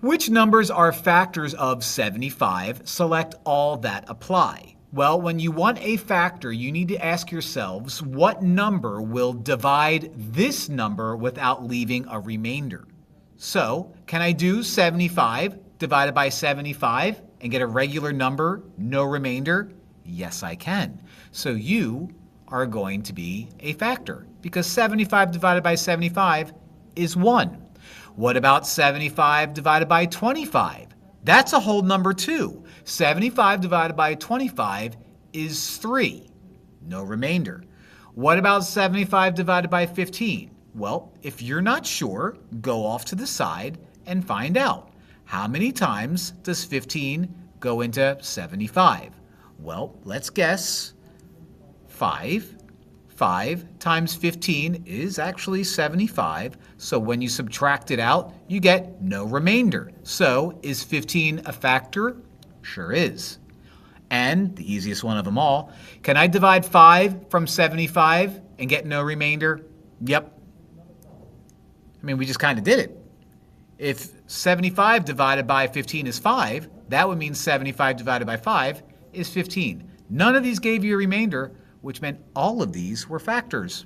Which numbers are factors of 75? Select all that apply. Well, when you want a factor, you need to ask yourselves what number will divide this number without leaving a remainder. So, can I do 75 divided by 75 and get a regular number, no remainder? Yes, I can. So you are going to be a factor because 75 divided by 75 is 1. What about 75 divided by 25? That's a whole number too. 75 divided by 25 is 3. No remainder. What about 75 divided by 15? Well, if you're not sure, go off to the side and find out. How many times does 15 go into 75? Well, let's guess. 5. 5 times 15 is actually 75. So when you subtract it out, you get no remainder. So is 15 a factor? Sure is. And the easiest one of them all, can I divide 5 from 75 and get no remainder? Yep. I mean, we just kind of did it. If 75 divided by 15 is 5, that would mean 75 divided by 5 is 15. None of these gave you a remainder, which meant all of these were factors.